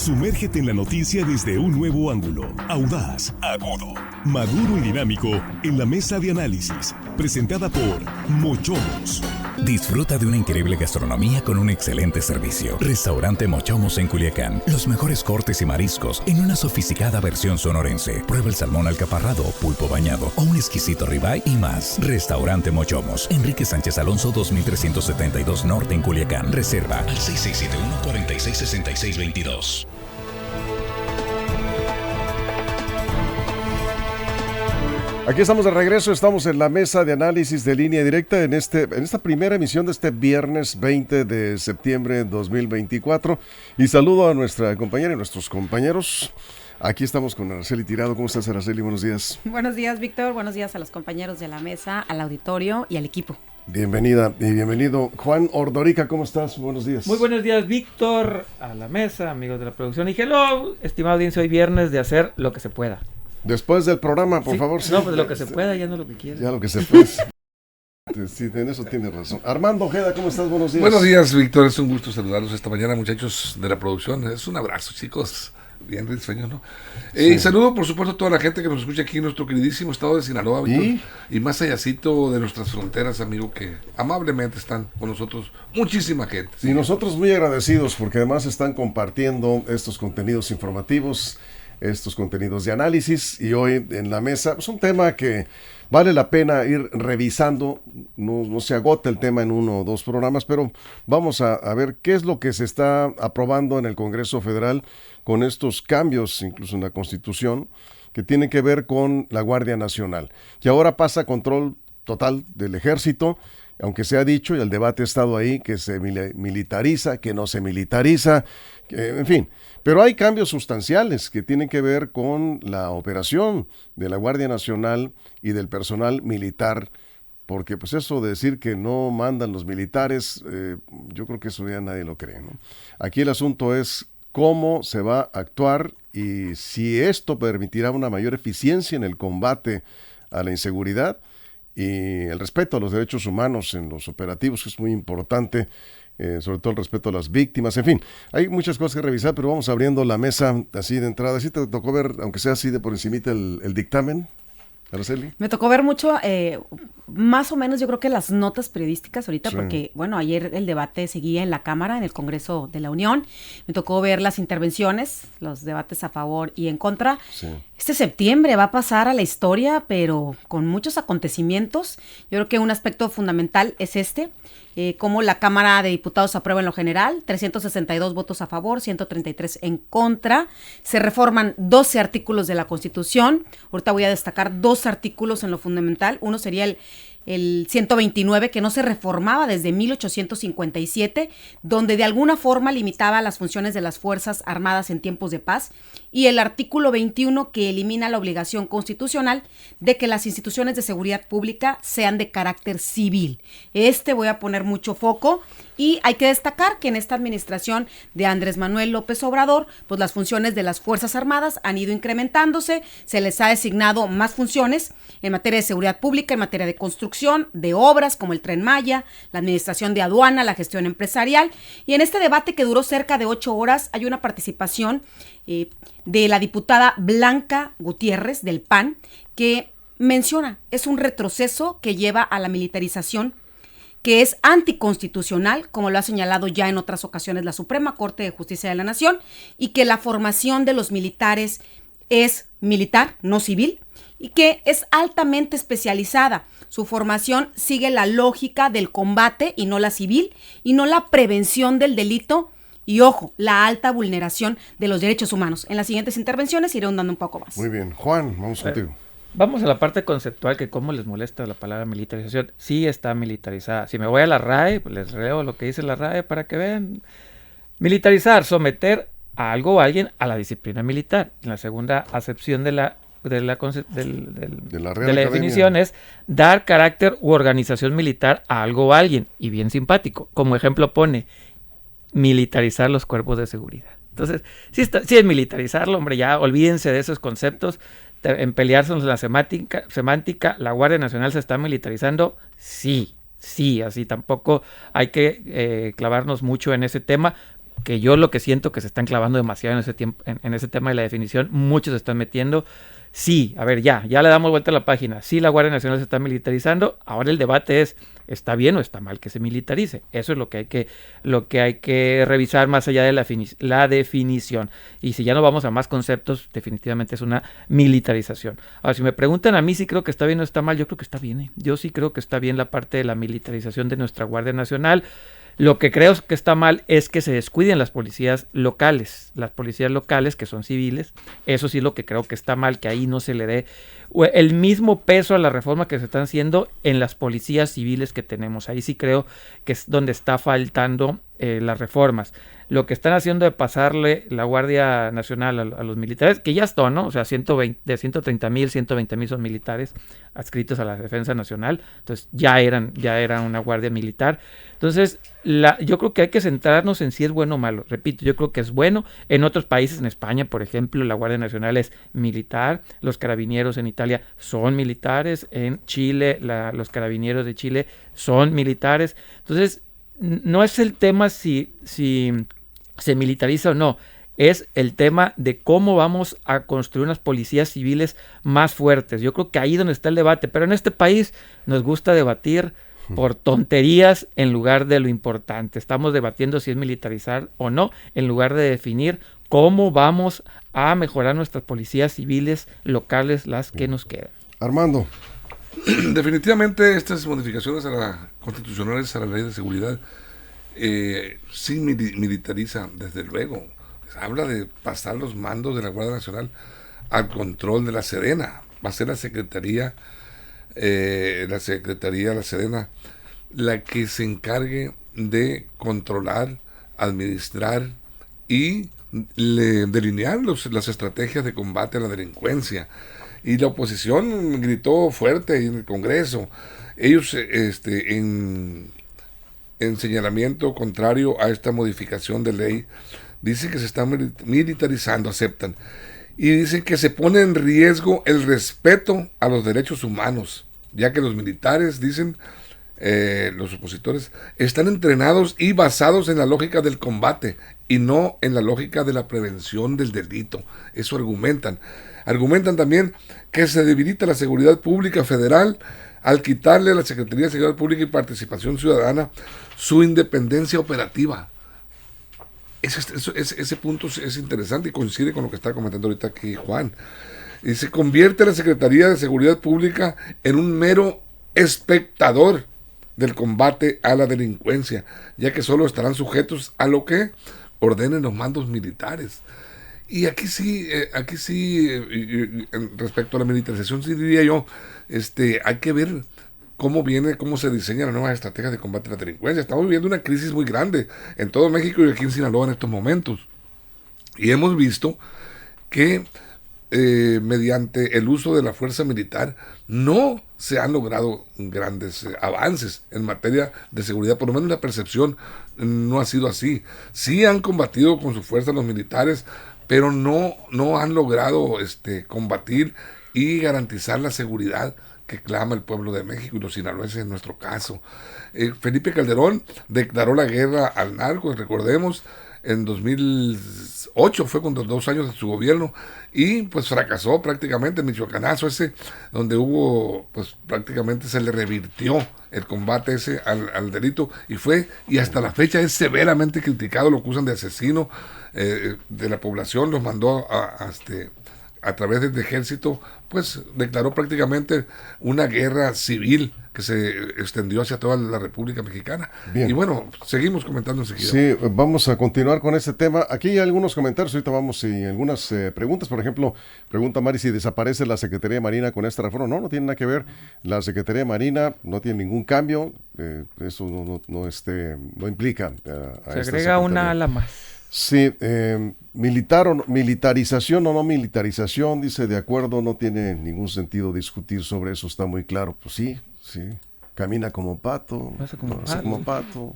Sumérgete en la noticia desde un nuevo ángulo, audaz, agudo, maduro y dinámico en la mesa de análisis, presentada por Mochomos. Disfruta de una increíble gastronomía con un excelente servicio. Restaurante Mochomos en Culiacán. Los mejores cortes y mariscos en una sofisticada versión sonorense. Prueba el salmón alcaparrado, pulpo bañado o un exquisito ribeye y más. Restaurante Mochomos. Enrique Sánchez Alonso 2372 Norte en Culiacán. Reserva al 6671-466622. Aquí estamos de regreso, estamos en la mesa de análisis de Línea Directa en esta primera emisión de este viernes 20 de septiembre de 2024 y saludo a nuestra compañera y nuestros compañeros. Aquí estamos con Araceli Tirado. ¿Cómo estás, Araceli? Buenos días. Buenos días, Víctor. Buenos días a los compañeros de la mesa, al auditorio y al equipo. Bienvenida y bienvenido. Juan Ordorica, ¿cómo estás? Buenos días. Muy buenos días, Víctor, a la mesa, amigos de la producción. Y hello, estimado audiencia, hoy viernes de hacer lo que se pueda. Después del programa, por favor. Sí. No, pues lo que se pueda, ya no lo que quieras. Ya lo que se puede. Sí, en eso tienes razón. Armando Ojeda, ¿cómo estás? Buenos días. Buenos días, Víctor. Es un gusto saludarlos esta mañana, muchachos de la producción. Es un abrazo, chicos. Bien risueños, ¿no? Sí. Saludo, por supuesto, a toda la gente que nos escucha aquí en nuestro queridísimo estado de Sinaloa, Víctor. Y más allácito de nuestras fronteras, amigo, que amablemente están con nosotros. Muchísima gente. Sí. Y nosotros muy agradecidos porque además están compartiendo estos contenidos informativos, estos contenidos de análisis, y hoy en la mesa es un tema que vale la pena ir revisando. No se agota el tema en uno o dos programas, pero vamos a ver qué es lo que se está aprobando en el Congreso Federal con estos cambios, incluso en la Constitución, que tienen que ver con la Guardia Nacional, que ahora pasa a control total del Ejército, aunque se ha dicho, y el debate ha estado ahí, que se militariza, que no se militariza, en fin. Pero hay cambios sustanciales que tienen que ver con la operación de la Guardia Nacional y del personal militar, porque pues eso de decir que no mandan los militares, yo creo que eso ya nadie lo cree, ¿no? Aquí el asunto es cómo se va a actuar y si esto permitirá una mayor eficiencia en el combate a la inseguridad y el respeto a los derechos humanos en los operativos, que es muy importante. Sobre todo el respeto a las víctimas, en fin, hay muchas cosas que revisar, pero vamos abriendo la mesa así de entrada. ¿Sí te tocó ver, aunque sea así de por encimita, el dictamen, Araceli? Me tocó ver mucho, más o menos yo creo que las notas periodísticas ahorita, sí. Porque bueno, ayer el debate seguía en la Cámara, en el Congreso de la Unión, me tocó ver las intervenciones, los debates a favor y en contra. Sí. Este septiembre va a pasar a la historia, pero con muchos acontecimientos. Yo creo que un aspecto fundamental es cómo la Cámara de Diputados aprueba en lo general, 362 votos a favor, 133 en contra. Se reforman 12 artículos de la Constitución. Ahorita voy a destacar 2 artículos en lo fundamental. Uno sería el 129, que no se reformaba desde 1857, donde de alguna forma limitaba las funciones de las Fuerzas Armadas en tiempos de paz, y el artículo 21, que elimina la obligación constitucional de que las instituciones de seguridad pública sean de carácter civil. Voy a poner mucho foco, y hay que destacar que en esta administración de Andrés Manuel López Obrador, pues las funciones de las Fuerzas Armadas han ido incrementándose, se les ha designado más funciones en materia de seguridad pública, en materia de construcción, de obras como el Tren Maya, la administración de aduana, la gestión empresarial. Y en este debate, que duró cerca de 8 horas, hay una participación de la diputada Blanca Gutiérrez del PAN, que menciona, es un retroceso que lleva a la militarización, que es anticonstitucional, como lo ha señalado ya en otras ocasiones la Suprema Corte de Justicia de la Nación, y que la formación de los militares es militar, no civil, y que es altamente especializada. Su formación sigue la lógica del combate y no la civil, y no la prevención del delito, y ojo, la alta vulneración de los derechos humanos. En las siguientes intervenciones iré ahondando un poco más. Muy bien. Juan, vamos contigo. Vamos a la parte conceptual, que cómo les molesta la palabra militarización. Sí está militarizada. Si me voy a la RAE, pues les leo lo que dice la RAE para que vean. Militarizar, someter a algo o a alguien a la disciplina militar. En la segunda acepción de la definición es dar carácter u organización militar a algo o a alguien. Y bien simpático. Como ejemplo pone militarizar los cuerpos de seguridad. Entonces, sí es militarizarlo, hombre, ya olvídense de esos conceptos. En pelearse en la semántica, la Guardia Nacional se está militarizando, sí, así tampoco hay que clavarnos mucho en ese tema, que yo lo que siento que se están clavando demasiado en ese tiempo, en ese tema de la definición, muchos se están metiendo. Sí, a ver, ya le damos vuelta a la página. Sí, la Guardia Nacional se está militarizando. Ahora el debate es, ¿está bien o está mal que se militarice? Eso es lo que hay que revisar más allá de la definición. Y si ya no vamos a más conceptos, definitivamente es una militarización. Ahora, si me preguntan a mí si creo que está bien o está mal, yo creo que está bien. Yo sí creo que está bien la parte de la militarización de nuestra Guardia Nacional. Lo que creo que está mal es que se descuiden las policías locales que son civiles. Eso sí lo que creo que está mal, que ahí no se le dé el mismo peso a la reforma que se están haciendo en las policías civiles que tenemos. Ahí sí creo que es donde está faltando las reformas. Lo que están haciendo de pasarle la Guardia Nacional a los militares, que ya están, ¿no? O sea, 130,000, 120,000 son militares adscritos a la Defensa Nacional. Entonces ya eran una guardia militar. Entonces, yo creo que hay que centrarnos en si es bueno o malo. Repito, yo creo que es bueno. En otros países, en España, por ejemplo, la Guardia Nacional es militar. Los carabineros en Italia son militares. En Chile, los carabineros de Chile son militares. Entonces, no es el tema si se militariza o no. Es el tema de cómo vamos a construir unas policías civiles más fuertes. Yo creo que ahí es donde está el debate. Pero en este país nos gusta debatir por tonterías en lugar de lo importante. Estamos debatiendo si es militarizar o no, en lugar de definir cómo vamos a mejorar nuestras policías civiles locales, las que nos quedan. Armando. Definitivamente estas modificaciones constitucionales a la ley de seguridad sí militariza, desde luego. Habla de pasar los mandos de la Guardia Nacional al control de la Sedena. Va a ser la Secretaría la Sedena, la que se encargue de controlar, administrar y delinear las estrategias de combate a la delincuencia. Y la oposición gritó fuerte en el Congreso. Ellos en señalamiento contrario a esta modificación de ley, dicen que se está militarizando, aceptan. Y dicen que se pone en riesgo el respeto a los derechos humanos, ya que los militares, dicen los opositores, están entrenados y basados en la lógica del combate y no en la lógica de la prevención del delito. Eso argumentan. Argumentan también que se debilita la seguridad pública federal al quitarle a la Secretaría de Seguridad Pública y Participación Ciudadana su independencia operativa. Ese punto es interesante y coincide con lo que está comentando ahorita aquí Juan. Y se convierte la Secretaría de Seguridad Pública en un mero espectador del combate a la delincuencia, ya que solo estarán sujetos a lo que ordenen los mandos militares. Y aquí sí, respecto a la militarización, sí diría yo, hay que ver cómo se diseñan las nuevas estrategias de combate a la delincuencia. Estamos viviendo una crisis muy grande en todo México y aquí en Sinaloa en estos momentos. Y hemos visto que mediante el uso de la fuerza militar no se han logrado grandes avances en materia de seguridad. Por lo menos la percepción no ha sido así. Sí han combatido con su fuerza los militares, pero no han logrado combatir y garantizar la seguridad que clama el pueblo de México y los sinaloenses en nuestro caso. Felipe Calderón declaró la guerra al narco, recordemos, en 2008 fue con 2 años de su gobierno y pues fracasó prácticamente. El michoacanazo ese, donde hubo, pues prácticamente se le revirtió el combate ese al delito y hasta la fecha es severamente criticado, lo acusan de asesino de la población, los mandó a través del ejército, pues declaró prácticamente una guerra civil que se extendió hacia toda la República Mexicana. Bien. Y bueno, seguimos comentando enseguida. Sí, vamos a continuar con este tema. Aquí hay algunos comentarios, ahorita vamos y algunas preguntas. Por ejemplo, pregunta Mari si desaparece la Secretaría de Marina con esta reforma. No tiene nada que ver. La Secretaría de Marina no tiene ningún cambio. Eso no implica a se agrega una ala más. Sí, militarización o no militarización, dice, de acuerdo, no tiene ningún sentido discutir sobre eso, está muy claro. Pues sí, camina como pato, hace como pato,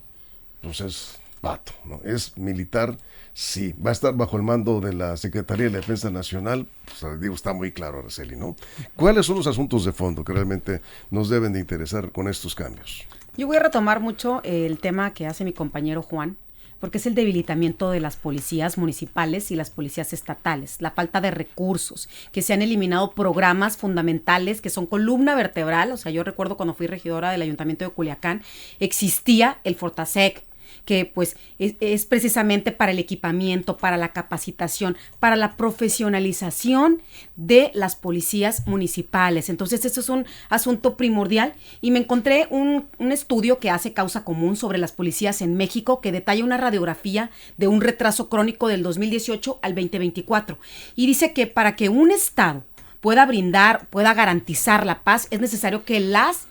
pues es pato, ¿no? Es militar, sí, va a estar bajo el mando de la Secretaría de Defensa Nacional, pues digo, está muy claro, Araceli, ¿no? ¿Cuáles son los asuntos de fondo que realmente nos deben de interesar con estos cambios? Yo voy a retomar mucho el tema que hace mi compañero Juan, porque es el debilitamiento de las policías municipales y las policías estatales, la falta de recursos, que se han eliminado programas fundamentales que son columna vertebral. O sea, yo recuerdo cuando fui regidora del Ayuntamiento de Culiacán, existía el Fortasec, que pues es precisamente para el equipamiento, para la capacitación, para la profesionalización de las policías municipales. Entonces, eso es un asunto primordial, y me encontré un estudio que hace Causa Común sobre las policías en México, que detalla una radiografía de un retraso crónico del 2018 al 2024, y dice que para que un estado pueda garantizar la paz, es necesario que las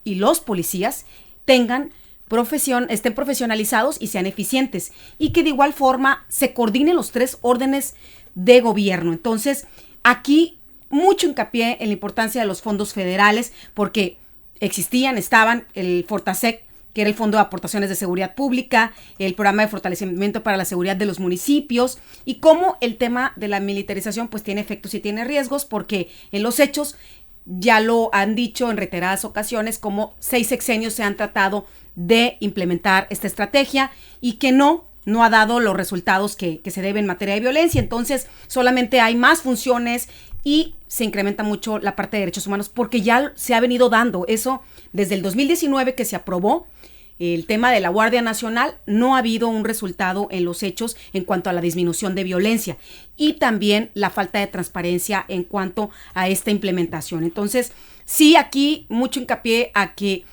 y los policías estén profesionalizados y sean eficientes, y que de igual forma se coordinen los 3 órdenes de gobierno. Entonces, aquí mucho hincapié en la importancia de los fondos federales, porque estaban el Fortasec, que era el Fondo de Aportaciones de Seguridad Pública, el Programa de Fortalecimiento para la Seguridad de los Municipios, y cómo el tema de la militarización pues tiene efectos y tiene riesgos, porque en los hechos ya lo han dicho en reiteradas ocasiones, como 6 sexenios se han tratado de implementar esta estrategia y que no ha dado los resultados que se deben en materia de violencia. Entonces, solamente hay más funciones y se incrementa mucho la parte de derechos humanos, porque ya se ha venido dando eso desde el 2019 que se aprobó el tema de la Guardia Nacional. No ha habido un resultado en los hechos en cuanto a la disminución de violencia, y también la falta de transparencia en cuanto a esta implementación. Entonces, sí, aquí mucho hincapié a que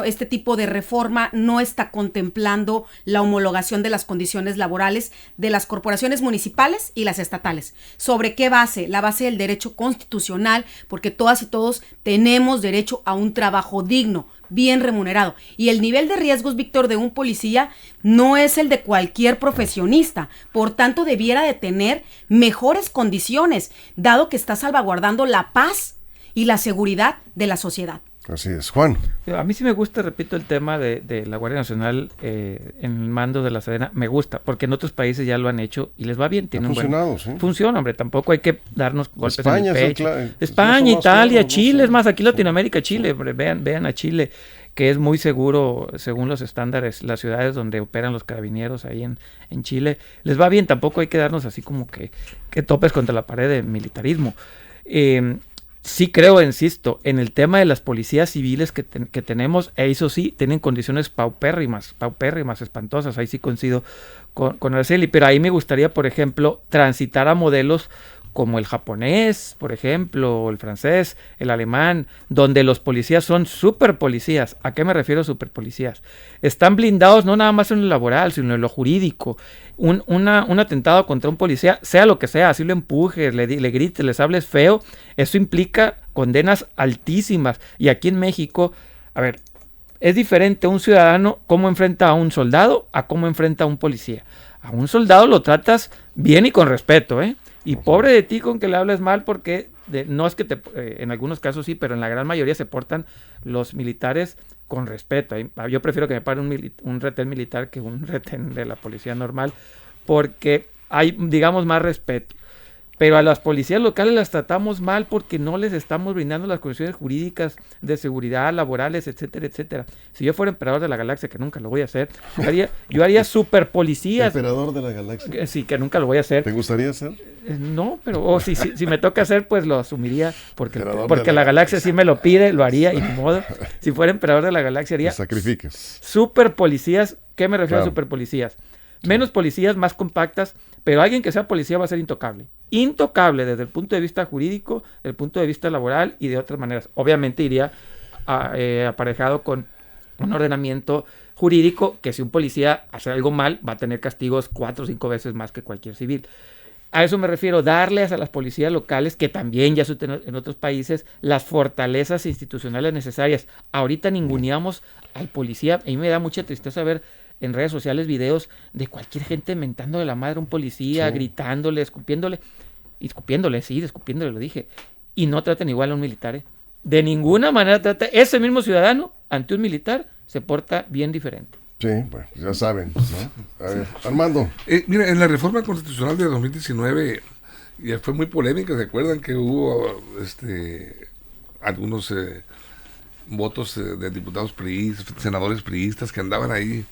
este tipo de reforma no está contemplando la homologación de las condiciones laborales de las corporaciones municipales y las estatales. ¿Sobre qué base? La base del derecho constitucional, porque todas y todos tenemos derecho a un trabajo digno, bien remunerado. Y el nivel de riesgos, Víctor, de un policía no es el de cualquier profesionista. Por tanto, debiera de tener mejores condiciones, dado que está salvaguardando la paz y la seguridad de la sociedad. Así es, Juan. A mí sí me gusta, repito, el tema de la Guardia Nacional en el mando de la Sedena. Me gusta, porque en otros países ya lo han hecho y les va bien. Ha funcionado, sí. Funciona, hombre. Tampoco hay que darnos golpes España, en el pecho. España, Italia, Chile, es más, aquí Latinoamérica, Chile. Hombre, vean a Chile, que es muy seguro según los estándares, las ciudades donde operan los carabineros ahí en Chile. Les va bien, tampoco hay que darnos así como que topes contra la pared de militarismo. Sí creo, insisto, en el tema de las policías civiles que tenemos, eso sí, tienen condiciones paupérrimas, espantosas. Ahí sí coincido con Araceli, pero ahí me gustaría, por ejemplo, transitar a modelos como el japonés, por ejemplo, o el francés, el alemán, donde los policías son super policías. ¿A qué me refiero super policías? Están blindados no nada más en lo laboral, sino en lo jurídico. Un atentado contra un policía, sea lo que sea, así lo empujes, le grites, les hables feo, eso implica condenas altísimas. Y aquí en México, a ver, es diferente un ciudadano cómo enfrenta a un soldado a cómo enfrenta a un policía. A un soldado lo tratas bien y con respeto, ¿eh? Y pobre de ti con que le hables mal, porque no es que en algunos casos sí, pero en la gran mayoría se portan los militares con respeto. Yo prefiero que me pare un retén militar que un retén de la policía normal, porque hay, digamos, más respeto. Pero a las policías locales las tratamos mal porque no les estamos brindando las condiciones jurídicas de seguridad, laborales, etcétera, etcétera. Si yo fuera emperador de la galaxia, que nunca lo voy a hacer, yo haría super policías. ¿Emperador de la galaxia? Sí, que nunca lo voy a hacer. ¿Te gustaría ser? No, pero si me toca hacer, pues lo asumiría, porque la galaxia sí me lo pide, lo haría, y ni modo. Si fuera emperador de la galaxia haría... Te sacrificas. Super policías. ¿Qué me refiero a Claro. super policías? Menos policías, más compactas, pero alguien que sea policía va a ser intocable. Intocable desde el punto de vista jurídico, desde el punto de vista laboral y de otras maneras. Obviamente iría aparejado con un ordenamiento jurídico que si un policía hace algo mal va a tener castigos 4 o 5 veces más que cualquier civil. A eso me refiero, darles a las policías locales, que también ya sucede en otros países, las fortalezas institucionales necesarias. Ahorita ninguneamos al policía. A mí me da mucha tristeza ver en redes sociales videos de cualquier gente mentando de la madre a un policía, Sí. gritándole, escupiéndole, lo dije. Y no tratan igual a un militar, ¿eh? De ninguna manera trata ese mismo ciudadano ante un militar, se porta bien diferente. Sí, bueno, ya saben, ¿no? A ver, Armando. Mira, en la reforma constitucional de 2019 ya fue muy polémica. ¿Se acuerdan que hubo algunos votos de diputados priistas, senadores priistas que andaban ahí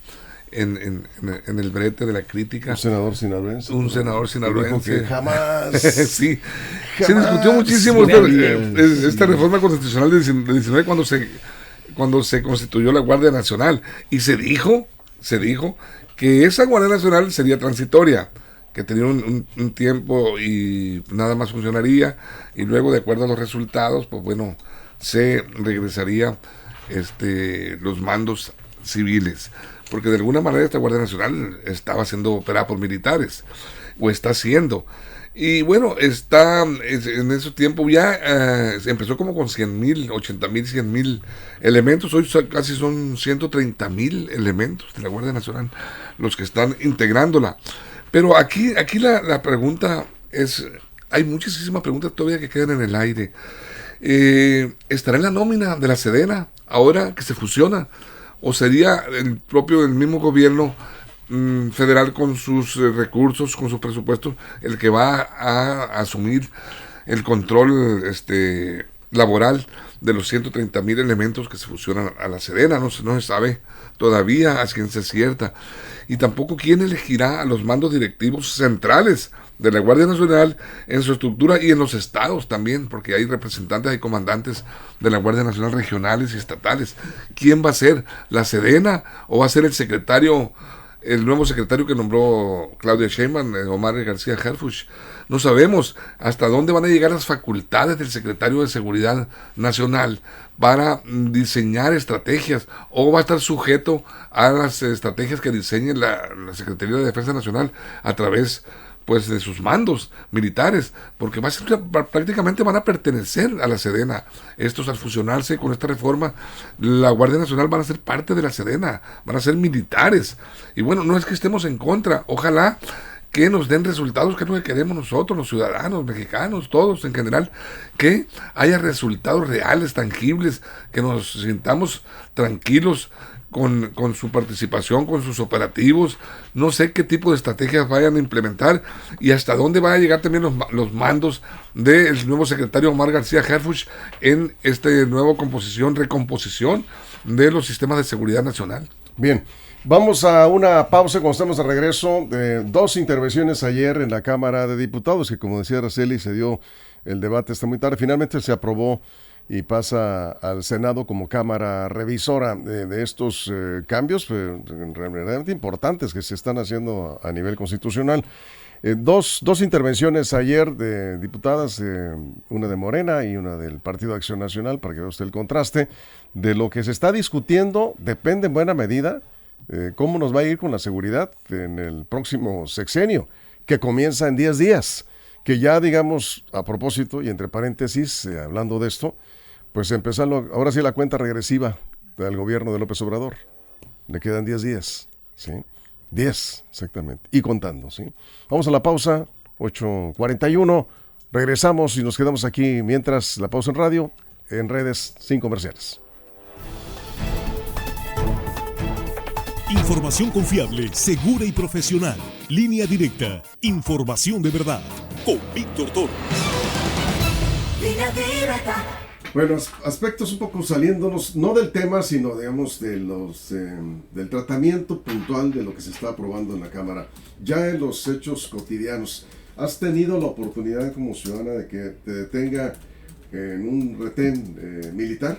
en el brete de la crítica. Un senador sinaloense. Un senador sinaloense. Dijo que jamás. Sí. Jamás. Se discutió muchísimo esta reforma constitucional de 19 cuando se constituyó la Guardia Nacional. Y se dijo que esa Guardia Nacional sería transitoria, que tenía un tiempo y nada más funcionaría, y luego, de acuerdo a los resultados, pues bueno, se regresaría los mandos civiles, porque de alguna manera esta Guardia Nacional estaba siendo operada por militares, o está siendo. Y bueno, en ese tiempo ya empezó como con 100,000, 80,000, 100,000 elementos. Hoy casi son 130,000 elementos de la Guardia Nacional los que están integrándola. Pero aquí la pregunta es, hay muchísimas preguntas todavía que quedan en el aire. ¿Estará en la nómina de la Sedena ahora que se fusiona? ¿O sería el mismo gobierno federal con sus recursos, con sus presupuestos, el que va a asumir el control laboral de los 130,000 elementos que se fusionan a la Sedena? No se sabe todavía a ciencia cierta. Y tampoco quién elegirá a los mandos directivos centrales de la Guardia Nacional en su estructura y en los estados también, porque hay representantes y comandantes de la Guardia Nacional regionales y estatales. ¿Quién va a ser? ¿La Sedena o va a ser el nuevo secretario que nombró Claudia Sheinbaum, Omar García Harfuch? No sabemos hasta dónde van a llegar las facultades del secretario de Seguridad Nacional para diseñar estrategias, o va a estar sujeto a las estrategias que diseñe la Secretaría de Defensa Nacional a través pues de sus mandos militares, porque prácticamente van a pertenecer a la Sedena. Estos, al fusionarse con esta reforma, la Guardia Nacional van a ser parte de la Sedena, van a ser militares. Y bueno, no es que estemos en contra, ojalá que nos den resultados, que es lo que queremos nosotros, los ciudadanos mexicanos, todos en general, que haya resultados reales, tangibles, que nos sintamos tranquilos con su participación, con sus operativos. No sé qué tipo de estrategias vayan a implementar y hasta dónde van a llegar también los mandos del nuevo secretario Omar García Harfuch en nueva recomposición de los sistemas de seguridad nacional. Bien, vamos a una pausa. Cuando estamos de regreso, 2 intervenciones ayer en la Cámara de Diputados, que como decía Araceli, se dio el debate esta muy tarde. Finalmente se aprobó y pasa al Senado como Cámara Revisora de estos cambios realmente importantes que se están haciendo a nivel constitucional. Dos intervenciones ayer de diputadas, una de Morena y una del Partido de Acción Nacional, para que vea usted el contraste de lo que se está discutiendo. Depende en buena medida cómo nos va a ir con la seguridad en el próximo sexenio, que comienza en 10 días, que ya, digamos, a propósito y entre paréntesis, hablando de esto, pues empezando ahora sí la cuenta regresiva del gobierno de López Obrador. Le quedan 10 días, ¿sí? 10, exactamente, y contando, ¿sí? Vamos a la pausa, 8:41, regresamos y nos quedamos aquí mientras la pausa en radio, en redes, sin comerciales. Información confiable, segura y profesional. Línea directa. Información de verdad. Con Víctor Toro. Línea directa. Bueno, aspectos un poco saliéndonos, no del tema, sino digamos del tratamiento puntual de lo que se está aprobando en la Cámara. Ya en los hechos cotidianos, ¿has tenido la oportunidad como ciudadana de que te detenga en un retén militar?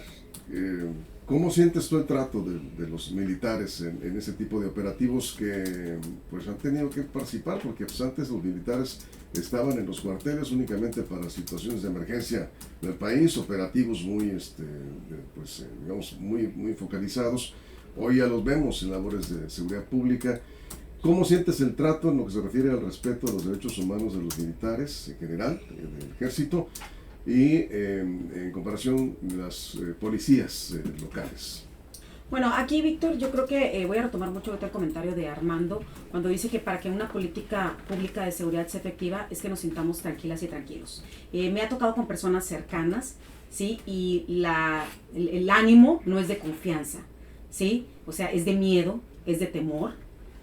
¿Cómo sientes tú el trato de los militares en ese tipo de operativos que pues han tenido que participar? Porque pues, antes los militares estaban en los cuarteles únicamente para situaciones de emergencia del país, operativos muy, digamos, muy focalizados. Hoy ya los vemos en labores de seguridad pública. ¿Cómo sientes el trato en lo que se refiere al respeto a los derechos humanos de los militares en general, del ejército, y en comparación las policías locales? Bueno, aquí, Víctor, yo creo que voy a retomar mucho el comentario de Armando, cuando dice que para que una política pública de seguridad sea efectiva es que nos sintamos tranquilas y tranquilos. Me ha tocado con personas cercanas, ¿sí? Y el ánimo no es de confianza, ¿sí? O sea, es de miedo, es de temor,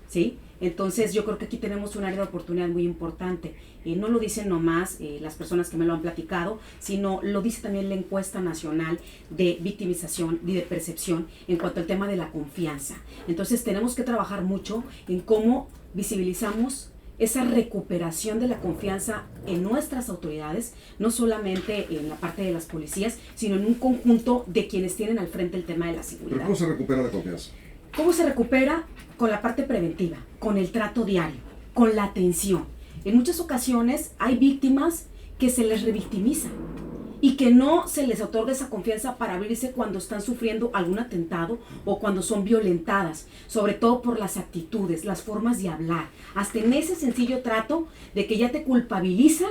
¿sí? Entonces yo creo que aquí tenemos un área de oportunidad muy importante. No lo dicen nomás las personas que me lo han platicado, sino lo dice también la encuesta nacional de victimización y de percepción en cuanto al tema de la confianza. Entonces tenemos que trabajar mucho en cómo visibilizamos esa recuperación de la confianza en nuestras autoridades, no solamente en la parte de las policías, sino en un conjunto de quienes tienen al frente el tema de la seguridad. ¿Pero cómo se recupera la confianza? ¿Cómo se recupera? Con la parte preventiva, con el trato diario, con la atención. En muchas ocasiones hay víctimas que se les revictimiza y que no se les otorga esa confianza para abrirse cuando están sufriendo algún atentado o cuando son violentadas, sobre todo por las actitudes, las formas de hablar, hasta en ese sencillo trato de que ya te culpabilizan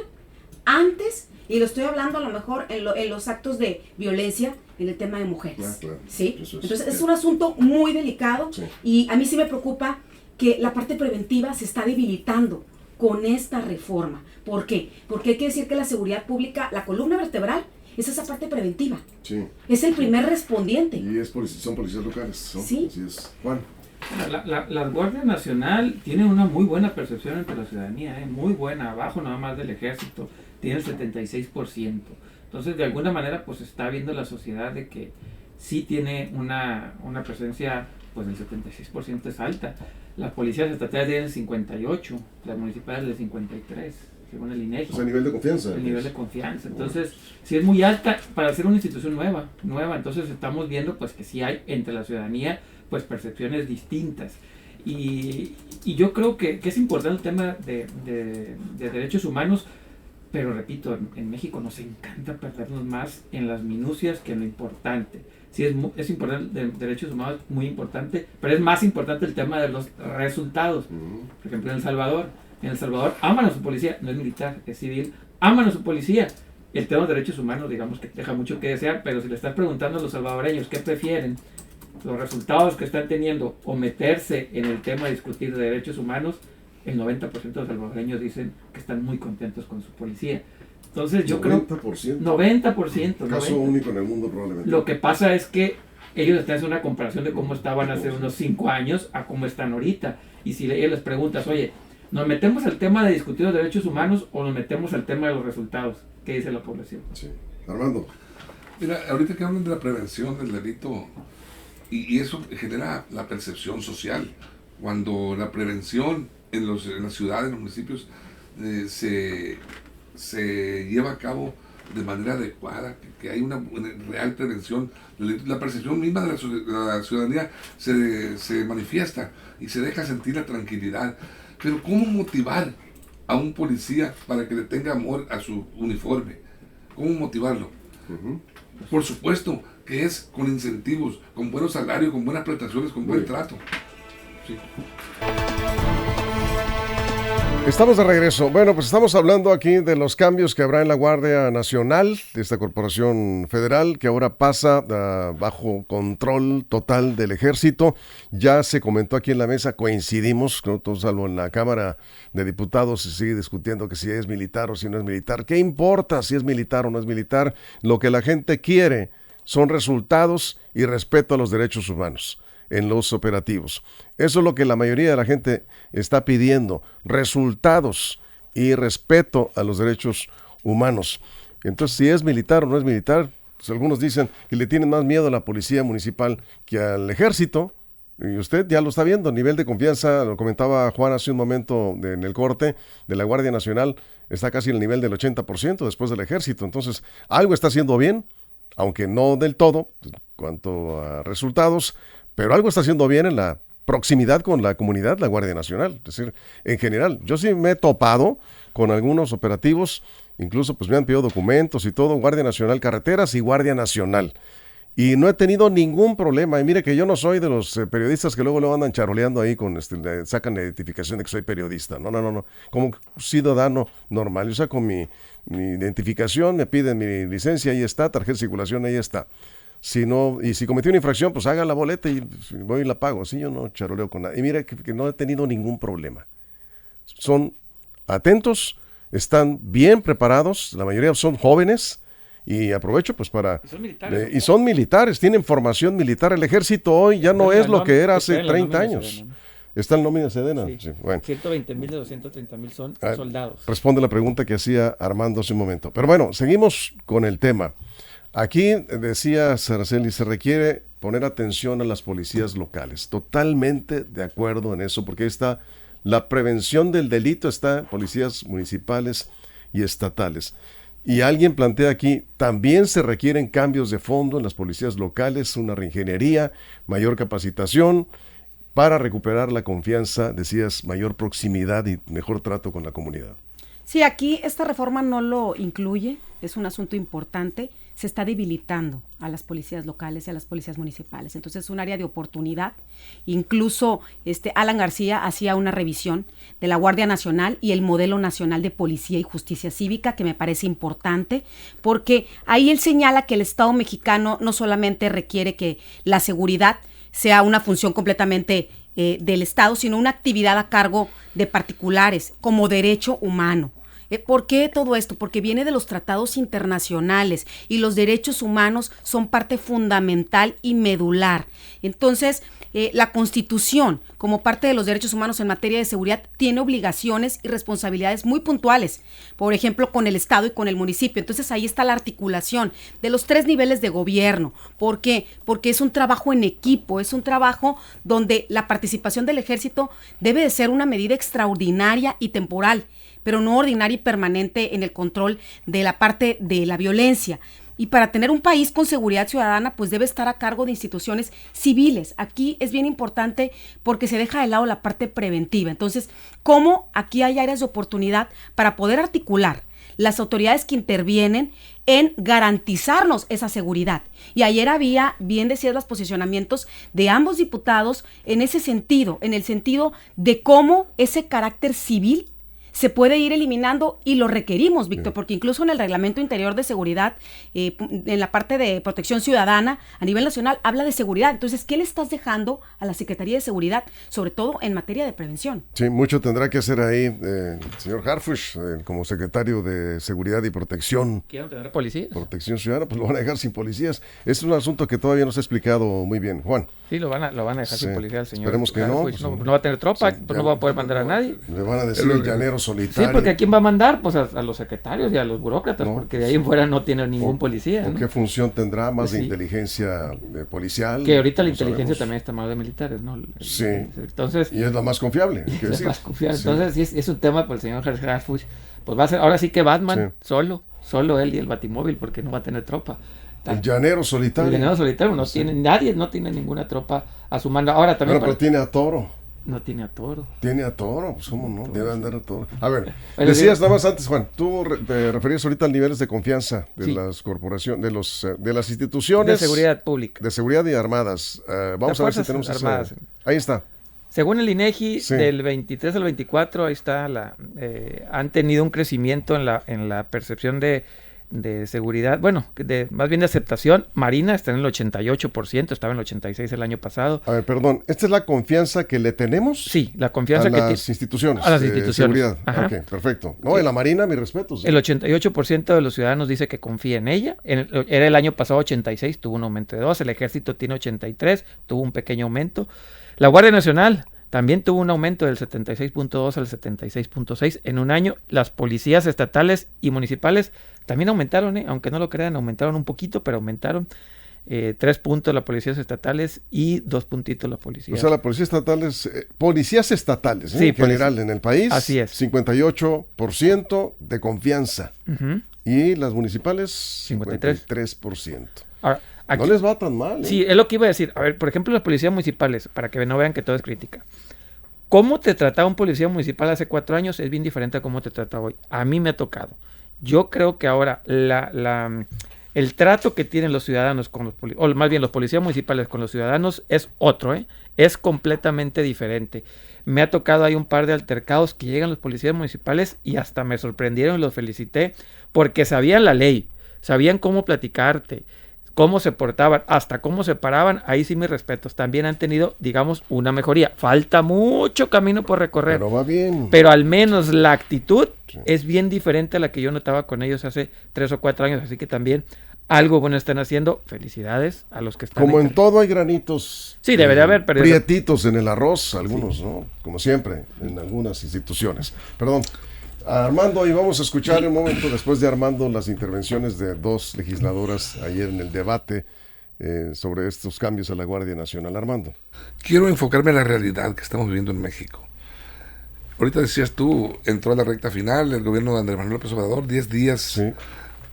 antes, y lo estoy hablando a lo mejor en los actos de violencia, en el tema de mujeres. Claro. ¿Sí? Entonces es bien. un asunto muy delicado, Sí. y a mí sí me preocupa que la parte preventiva se está debilitando con esta reforma. ¿Por qué? Porque hay que decir que la seguridad pública, la columna vertebral, es esa parte preventiva. Sí. Es el primer respondiente. Y son policías locales, ¿no? Sí. Así es. Juan. La Guardia Nacional tiene una muy buena percepción entre la ciudadanía, muy buena, abajo nada más del ejército, tiene el 76%. Entonces, de alguna manera, pues está viendo la sociedad de que sí tiene una presencia, pues el 76% es alta. Las policías estatales tienen 58, las municipales de 53, según el INEGI. O sea, nivel de confianza. El nivel de confianza. Entonces, sí es muy alta para ser una institución nueva. Entonces estamos viendo pues que sí hay entre la ciudadanía pues percepciones distintas. Y yo creo que es importante el tema de derechos humanos, pero repito, en México nos encanta perdernos más en las minucias que en lo importante. Sí, es importante, de derechos humanos muy importante, pero es más importante el tema de los resultados. Por ejemplo, en El Salvador aman a su policía, no es militar, es civil, aman a su policía. El tema de derechos humanos, digamos que deja mucho que desear, pero si le están preguntando a los salvadoreños qué prefieren, los resultados que están teniendo o meterse en el tema de discutir de derechos humanos, el 90% de los salvadoreños dicen que están muy contentos con su policía. Entonces yo 90%. creo 90%. Caso único en el mundo probablemente. Lo que pasa es que ellos están haciendo una comparación de cómo estaban hace unos 5 años a cómo están ahorita. Y si ellos les preguntas, oye, ¿nos metemos al tema de discutir los derechos humanos o nos metemos al tema de los resultados? ¿Qué dice la población? Sí. Armando. Mira, ahorita que hablan de la prevención del delito, y eso genera la percepción social. Cuando la prevención en las ciudades, en los municipios, se lleva a cabo de manera adecuada, que hay una real prevención, la percepción misma de la ciudadanía se manifiesta y se deja sentir la tranquilidad. Pero ¿cómo motivar a un policía para que le tenga amor a su uniforme? ¿Cómo motivarlo? Por supuesto que es con incentivos, con buenos salarios, con buenas prestaciones, con buen trato. Sí. Estamos de regreso. Bueno, pues estamos hablando aquí de los cambios que habrá en la Guardia Nacional, de esta corporación federal que ahora pasa bajo control total del ejército. Ya se comentó aquí en la mesa, coincidimos, ¿no? Todos, salvo en la Cámara de Diputados, se sigue discutiendo que si es militar o si no es militar. ¿Qué importa si es militar o no es militar? Lo que la gente quiere son resultados y respeto a los derechos humanos en los operativos. Eso es lo que la mayoría de la gente está pidiendo, resultados y respeto a los derechos humanos. Entonces, si es militar o no es militar, pues algunos dicen que le tienen más miedo a la policía municipal que al ejército, y usted ya lo está viendo, nivel de confianza, lo comentaba Juan hace un momento en el corte, de la Guardia Nacional, está casi en el nivel del 80% después del ejército. Entonces, algo está haciendo bien, aunque no del todo, en cuanto a resultados, pero algo está haciendo bien en la proximidad con la comunidad, la Guardia Nacional. Es decir, en general, yo sí me he topado con algunos operativos, incluso pues me han pedido documentos y todo, Guardia Nacional Carreteras y Guardia Nacional. Y no he tenido ningún problema. Y mire que yo no soy de los periodistas que luego andan charoleando ahí con sacan la identificación de que soy periodista. No. Como ciudadano normal. Yo saco mi identificación, me piden mi licencia, ahí está, tarjeta de circulación, ahí está. Si cometí una infracción, pues haga la boleta y voy y la pago. Así yo no charoleo con nada. Y mira que no he tenido ningún problema. Son atentos, están bien preparados, la mayoría son jóvenes, y aprovecho pues para... Y son militares, tienen formación militar. El ejército hoy ya no es lo que era hace 30 años. ¿Está en nómina Sedena? Sí. Sí, bueno. 120,000 de 230,000 son soldados. Responde la pregunta que hacía Armando hace un momento. Pero bueno, seguimos con el tema. Aquí decía Araceli, se requiere poner atención a las policías locales. Totalmente de acuerdo en eso, porque ahí está la prevención del delito, está policías municipales y estatales. Y alguien plantea aquí, también se requieren cambios de fondo en las policías locales, una reingeniería, mayor capacitación para recuperar la confianza, decías, mayor proximidad y mejor trato con la comunidad. Sí, aquí esta reforma no lo incluye, es un asunto importante, se está debilitando a las policías locales y a las policías municipales, entonces es un área de oportunidad. Incluso Alan García hacía una revisión de la Guardia Nacional y el modelo nacional de policía y justicia cívica, que me parece importante, porque ahí él señala que el Estado mexicano no solamente requiere que la seguridad sea una función completamente del Estado, sino una actividad a cargo de particulares como derecho humano. ¿Por qué todo esto? Porque viene de los tratados internacionales y los derechos humanos son parte fundamental y medular. Entonces, la Constitución, como parte de los derechos humanos en materia de seguridad, tiene obligaciones y responsabilidades muy puntuales, por ejemplo, con el Estado y con el municipio. Entonces, ahí está la articulación de los 3 niveles de gobierno. ¿Por qué? Porque es un trabajo en equipo, es un trabajo donde la participación del ejército debe de ser una medida extraordinaria y temporal, pero no ordinaria y permanente en el control de la parte de la violencia. Y para tener un país con seguridad ciudadana, pues debe estar a cargo de instituciones civiles. Aquí es bien importante porque se deja de lado la parte preventiva. Entonces, ¿cómo aquí hay áreas de oportunidad para poder articular las autoridades que intervienen en garantizarnos esa seguridad? Y ayer había, bien decías, los posicionamientos de ambos diputados en ese sentido, en el sentido de cómo ese carácter civil se puede ir eliminando, y lo requerimos, Víctor, porque incluso en el Reglamento Interior de Seguridad, en la parte de protección ciudadana a nivel nacional, habla de seguridad. Entonces, ¿qué le estás dejando a la Secretaría de Seguridad, sobre todo en materia de prevención? Sí, mucho tendrá que hacer ahí el señor Harfuch, como secretario de Seguridad y Protección. ¿Quieren tener policías? Protección Ciudadana, pues lo van a dejar sin policías. Es un asunto que todavía no se ha explicado muy bien. Juan. Sí, lo van a dejar sin policía el señor. Esperemos que Harfuch. no. No va a tener tropa, Sí, pues no va a poder mandar a nadie. Le van a decir el llanero solitario. Sí, porque ¿a quién va a mandar? Pues a los secretarios y a los burócratas, porque de ahí en fuera no tiene ningún policía. ¿O qué función tendrá? ¿Más Pues de inteligencia policial? Que ahorita la No inteligencia sabemos. también está más de militares, ¿no? Sí. Entonces, Y es la más confiable. hay que es decir. más confiable. Sí. Entonces, sí es un tema para el señor Harfuch. Pues va a ser, ahora sí que Batman, solo él y el Batimóvil, porque no va a tener tropa. El llanero El solitario. llanero solitario no tiene, nadie no tiene ninguna tropa a su mando. Ahora también Pero tiene a Toro. no tiene a Toro. Tiene a Toro, pues cómo no, debe andar a Toro. A ver, Pero decías nada más antes, Juan, tú te referías ahorita al niveles de confianza de Sí. las corporaciones, de las instituciones De seguridad pública. de seguridad y armadas. Vamos a ver si Fuerzas tenemos Armadas. ahí está. Según el INEGI, Sí. del 23 al 24, ahí está, han tenido un crecimiento en la percepción de seguridad, bueno, más bien de aceptación. Marina está en el 88%, estaba en el 86% el año pasado. A ver, perdón, ¿esta es la confianza que le tenemos? Sí, la confianza a que las instituciones a las de instituciones. seguridad. Ajá. Ok, perfecto. No, en la Marina, mis respetos. El 88% de los ciudadanos dice que confía en ella. Era el año pasado 86, tuvo un aumento de 2. El Ejército tiene 83, tuvo un pequeño aumento. La Guardia Nacional también tuvo un aumento del 76.2 al 76.6 en un año. Las policías estatales y municipales también aumentaron, aunque no lo crean, aumentaron un poquito, pero aumentaron 3 puntos las policías estatales y 2 puntitos las policías. O sea, la policía estatal es, policías estatales, Sí, en general en el país. Así es. 58% de confianza. Ujú. Y las municipales, 53%. 53%. Ahora, No aquí- les va tan mal. Sí, es lo que iba a decir. A ver, por ejemplo, las policías municipales, para que no vean que todo es crítica. ¿Cómo te trataba un policía municipal hace 4 años? Es bien diferente a cómo te trata hoy. A mí me ha tocado. Yo creo que ahora el trato que tienen los ciudadanos con los policías, o más bien los policías municipales con los ciudadanos es otro, es completamente diferente. Me ha tocado ahí un par de altercados que llegan los policías municipales y hasta me sorprendieron y los felicité porque sabían la ley, sabían cómo platicarte, cómo se portaban, hasta cómo se paraban. Ahí sí mis respetos. También han tenido, digamos, una mejoría. Falta mucho camino por recorrer. Pero va bien. Pero al menos la actitud es bien diferente a la que yo notaba con ellos hace 3 o 4 años, así que también algo bueno están haciendo. Felicidades a los que están. Como en todo hay granitos. Sí, debe de haber, pero prietitos en el arroz, algunos, ¿no? Como siempre, en algunas instituciones. Perdón. Armando, y vamos a escuchar un momento después de Armando las intervenciones de dos legisladoras ayer en el debate sobre estos cambios a la Guardia Nacional. Armando. Quiero enfocarme en la realidad que estamos viviendo en México. Ahorita decías tú, entró a la recta final el gobierno de Andrés Manuel López Obrador, 10 días sí,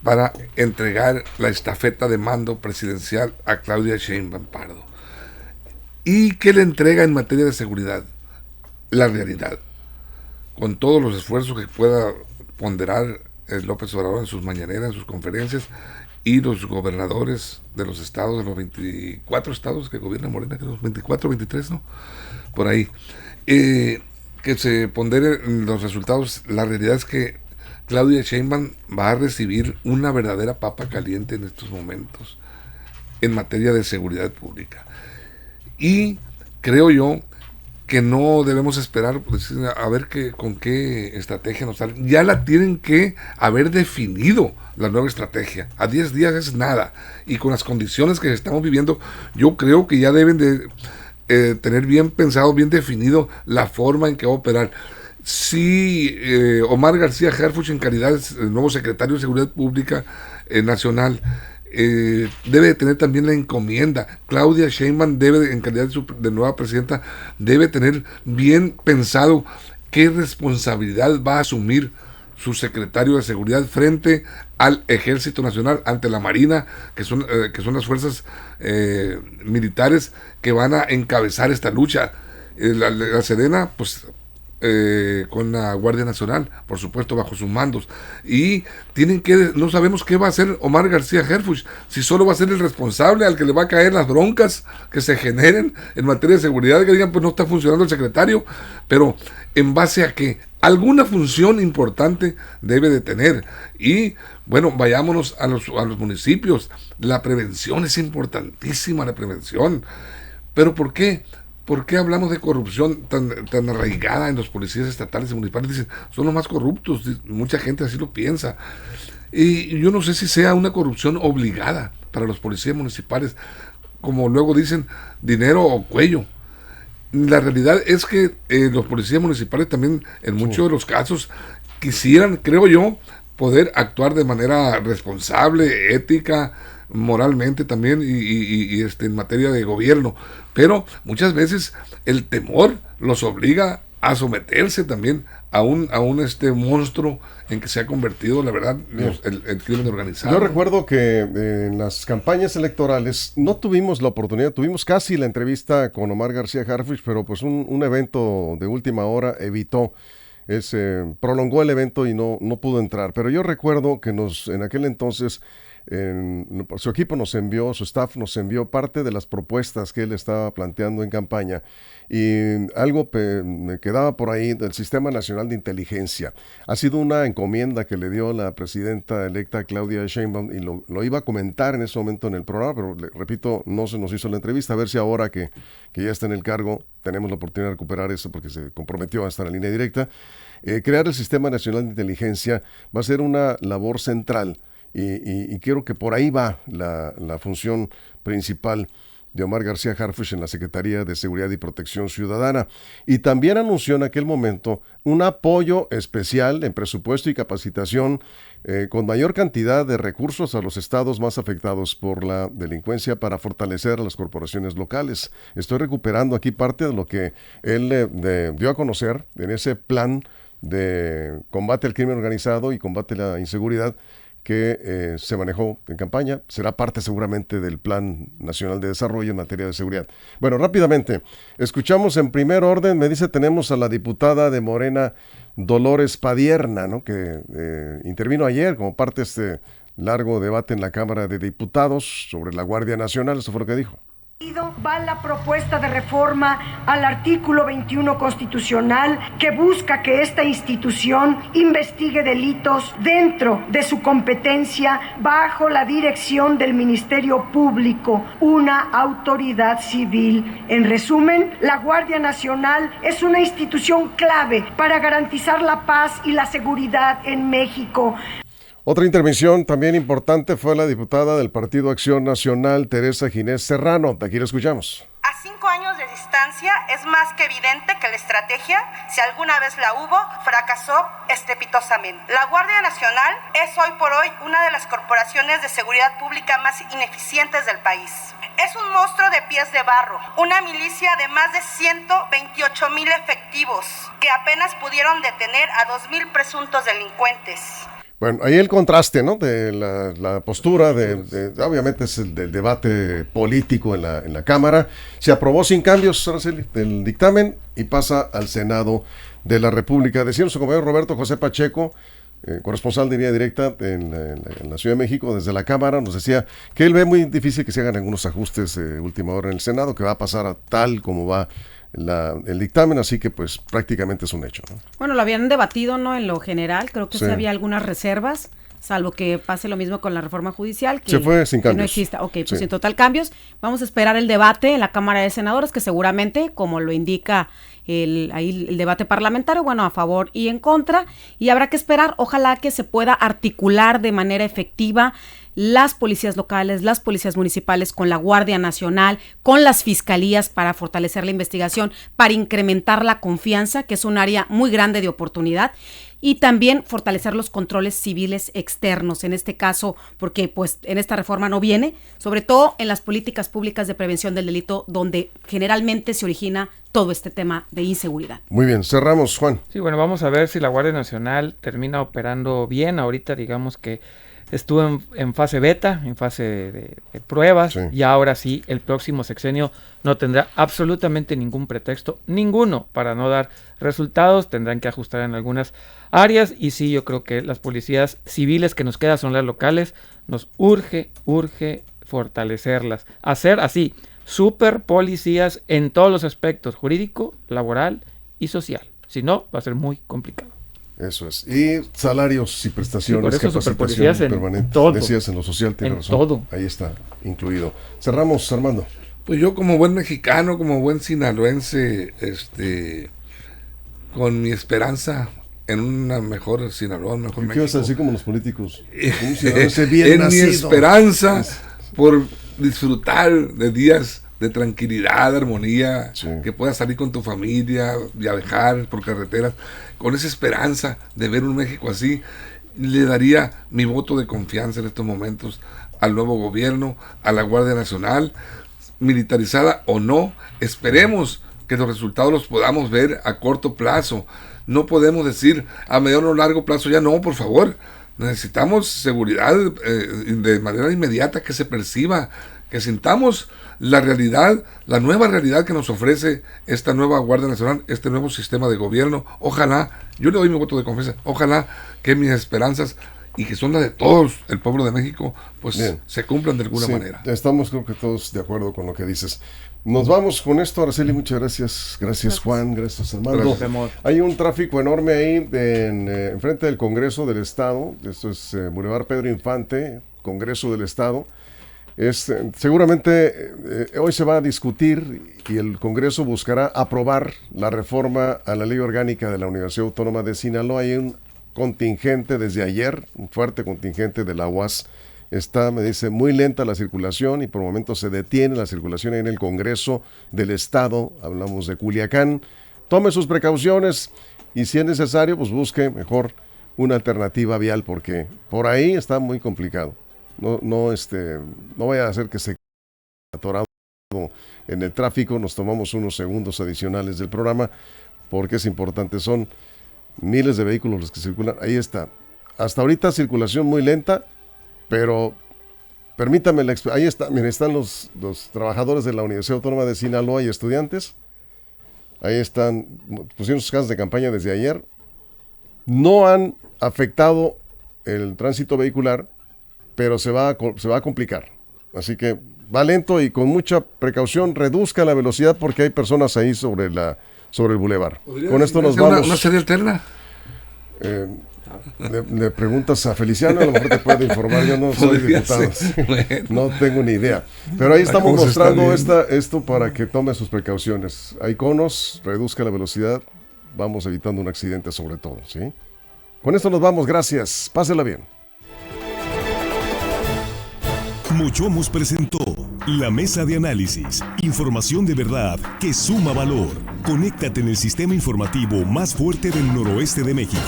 para entregar la estafeta de mando presidencial a Claudia Sheinbaum Pardo. ¿Y qué le entrega en materia de seguridad? La realidad. Con todos los esfuerzos que pueda ponderar López Obrador en sus mañaneras, en sus conferencias, y los gobernadores de los estados, de los 24 estados que gobierna Morena, que los 24, 23, ¿no? Por ahí. Que se ponderen los resultados. La realidad es que Claudia Sheinbaum va a recibir una verdadera papa caliente en estos momentos en materia de seguridad pública. Y creo yo que no debemos esperar pues, a ver con qué estrategia nos sale. Ya la tienen que haber definido la nueva estrategia. A 10 días es nada. Y con las condiciones que estamos viviendo, yo creo que ya deben de tener bien pensado, bien definido la forma en que va a operar. Si Omar García Harfuch, en calidad de nuevo secretario de Seguridad Pública Nacional, debe de tener también la encomienda. Claudia Sheinbaum debe, en calidad de nueva presidenta, debe tener bien pensado qué responsabilidad va a asumir su secretario de Seguridad frente al Ejército Nacional, ante la Marina, que son las fuerzas militares que van a encabezar esta lucha. La Sedena, pues, con la Guardia Nacional, por supuesto, bajo sus mandos. Y no sabemos qué va a hacer Omar García Harfuch, si solo va a ser el responsable al que le va a caer las broncas que se generen en materia de seguridad, que digan, pues no está funcionando el secretario, pero en base a que alguna función importante debe de tener. Y bueno, vayámonos a los municipios. La prevención es importantísima, la prevención. ¿Pero por qué? ¿Por qué hablamos de corrupción tan arraigada en los policías estatales y municipales? Dicen, son los más corruptos. Mucha gente así lo piensa. Y yo no sé si sea una corrupción obligada para los policías municipales, como luego dicen, dinero o cuello. La realidad es que los policías municipales también, en muchos de los casos, quisieran, creo yo, poder actuar de manera responsable, ética, moralmente también, y en materia de gobierno. Pero muchas veces el temor los obliga a someterse también a un monstruo en que se ha convertido, la verdad, el crimen organizado. Yo recuerdo que en las campañas electorales no tuvimos la oportunidad, tuvimos casi la entrevista con Omar García Harfuch, pero pues un evento de última hora prolongó el evento y no pudo entrar. Pero yo recuerdo que en aquel entonces su equipo su staff nos envió parte de las propuestas que él estaba planteando en campaña, y algo me quedaba por ahí del Sistema Nacional de Inteligencia. Ha sido una encomienda que le dio la presidenta electa Claudia Sheinbaum, y lo iba a comentar en ese momento en el programa, pero repito, no se nos hizo la entrevista. A ver si ahora que ya está en el cargo tenemos la oportunidad de recuperar eso, porque se comprometió a estar en línea directa. Crear el Sistema Nacional de Inteligencia va a ser una labor central. Y creo que por ahí va la función principal de Omar García Harfuch en la Secretaría de Seguridad y Protección Ciudadana. Y también anunció en aquel momento un apoyo especial en presupuesto y capacitación con mayor cantidad de recursos a los estados más afectados por la delincuencia para fortalecer a las corporaciones locales. Estoy recuperando aquí parte de lo que él dio a conocer en ese plan de combate al crimen organizado y combate a la inseguridad que se manejó en campaña. Será parte seguramente del Plan Nacional de Desarrollo en materia de seguridad. Bueno, rápidamente, escuchamos en primer orden, me dice, tenemos a la diputada de Morena, Dolores Padierna, ¿no?, que intervino ayer como parte de este largo debate en la Cámara de Diputados sobre la Guardia Nacional. Eso fue lo que dijo. Va la propuesta de reforma al artículo 21 constitucional que busca que esta institución investigue delitos dentro de su competencia bajo la dirección del Ministerio Público, una autoridad civil. En resumen, la Guardia Nacional es una institución clave para garantizar la paz y la seguridad en México. Otra intervención también importante fue la diputada del Partido Acción Nacional, Teresa Ginés Serrano. Aquí la escuchamos. A 5 años de distancia es más que evidente que la estrategia, si alguna vez la hubo, fracasó estrepitosamente. La Guardia Nacional es hoy por hoy una de las corporaciones de seguridad pública más ineficientes del país. Es un monstruo de pies de barro, una milicia de más de 128,000 efectivos que apenas pudieron detener a 2,000 presuntos delincuentes. Bueno, ahí el contraste, ¿no? De la postura, obviamente es el del debate político en la Cámara. Se aprobó sin cambios, Araceli, del dictamen y pasa al Senado de la República. Decía nuestro compañero Roberto José Pacheco, corresponsal de Vía Directa en la Ciudad de México, desde la Cámara, nos decía que él ve muy difícil que se hagan algunos ajustes de última hora en el Senado, que va a pasar a tal como va el dictamen, así que pues prácticamente es un hecho, ¿no? Bueno, lo habían debatido, ¿no? En lo general, creo que Sí. sí había algunas reservas, salvo que pase lo mismo con la reforma judicial, que, Se fue sin que no cambios. exista. Ok, pues Sí. sin total cambios. Vamos a esperar el debate en la Cámara de Senadores, que seguramente, como lo indica ahí el debate parlamentario, bueno, a favor y en contra, y habrá que esperar, ojalá que se pueda articular de manera efectiva las policías locales, las policías municipales con la Guardia Nacional, con las fiscalías para fortalecer la investigación, para incrementar la confianza, que es un área muy grande de oportunidad, y también fortalecer los controles civiles externos, en este caso, porque pues en esta reforma no viene, sobre todo en las políticas públicas de prevención del delito, donde generalmente se origina todo este tema de inseguridad. Muy bien, cerramos, Juan. Sí, bueno, vamos a ver si la Guardia Nacional termina operando bien. Ahorita digamos que estuvo en fase beta, en fase de pruebas, Sí. y ahora sí, el próximo sexenio no tendrá absolutamente ningún pretexto, ninguno, para no dar resultados. Tendrán que ajustar en algunas áreas, y sí, yo creo que las policías civiles que nos quedan son las locales. Nos urge fortalecerlas, hacer así, super policías en todos los aspectos, jurídico, laboral y social. Si no, va a ser muy complicado. Eso es. Y salarios y prestaciones, Sí, por eso capacitación superpolicías en permanente. todo. Decías en lo social, tienes En razón. todo. Ahí está incluido. Cerramos, Armando. Pues yo como buen mexicano, como buen sinaloense, con mi esperanza en una mejor Sinaloa, un mejor ¿Qué ibas a México. decir como los políticos? Un sinaloense bien En mi nacido. esperanza por disfrutar de días de tranquilidad, de armonía, Sí. que puedas salir con tu familia, viajar por carreteras, con esa esperanza de ver un México así, le daría mi voto de confianza en estos momentos al nuevo gobierno, a la Guardia Nacional, militarizada o no. Esperemos que los resultados los podamos ver a corto plazo. No podemos decir a mediano o largo plazo, ya no, por favor. Necesitamos seguridad de manera inmediata, que se perciba, que sintamos la realidad, la nueva realidad que nos ofrece esta nueva Guardia Nacional, este nuevo sistema de gobierno. Ojalá, yo le doy mi voto de confianza, ojalá que mis esperanzas, y que son las de todos el pueblo de México, pues Bien. se cumplan de alguna Sí, manera. estamos creo que todos de acuerdo con lo que dices. Nos vamos con esto, Araceli, muchas gracias. Gracias, Juan, gracias, Armando. Gracias, amor. Hay un tráfico enorme ahí en frente del Congreso del Estado. Esto es Boulevard Pedro Infante, Congreso del Estado. Seguramente hoy se va a discutir y el Congreso buscará aprobar la reforma a la Ley Orgánica de la Universidad Autónoma de Sinaloa. Hay un contingente desde ayer, un fuerte contingente de la UAS. Está, me dice, muy lenta la circulación y por momentos se detiene la circulación ahí en el Congreso del Estado. Hablamos de Culiacán. Tome sus precauciones y si es necesario, pues busque mejor una alternativa vial porque por ahí está muy complicado. No vaya a hacer que se quede atorado en el tráfico. Nos tomamos unos segundos adicionales del programa porque es importante. Son miles de vehículos los que circulan. Ahí está. Hasta ahorita circulación muy lenta, pero permítame ahí está. Miren, están los trabajadores de la Universidad Autónoma de Sinaloa y estudiantes. Ahí están, pusieron sus casas de campaña desde ayer. No han afectado el tránsito vehicular, pero se va a complicar. Así que va lento y con mucha precaución. Reduzca la velocidad porque hay personas ahí sobre el bulevar. Con esto nos vamos. ¿Una serie alterna? Le preguntas a Feliciano, a lo mejor te puede informar. Yo no soy Podría diputado. ser. Bueno. No tengo ni idea. Pero ahí estamos ¿Cómo se está mostrando viendo? esto para que tome sus precauciones. Hay conos, reduzca la velocidad. Vamos evitando un accidente sobre todo, ¿sí? Con esto nos vamos. Gracias. Pásela bien. Mochomos presentó la mesa de análisis. Información de verdad que suma valor. Conéctate en el sistema informativo más fuerte del noroeste de México.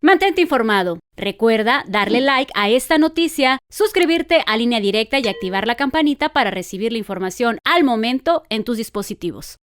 Mantente informado. Recuerda darle like a esta noticia, suscribirte a Línea Directa y activar la campanita para recibir la información al momento en tus dispositivos.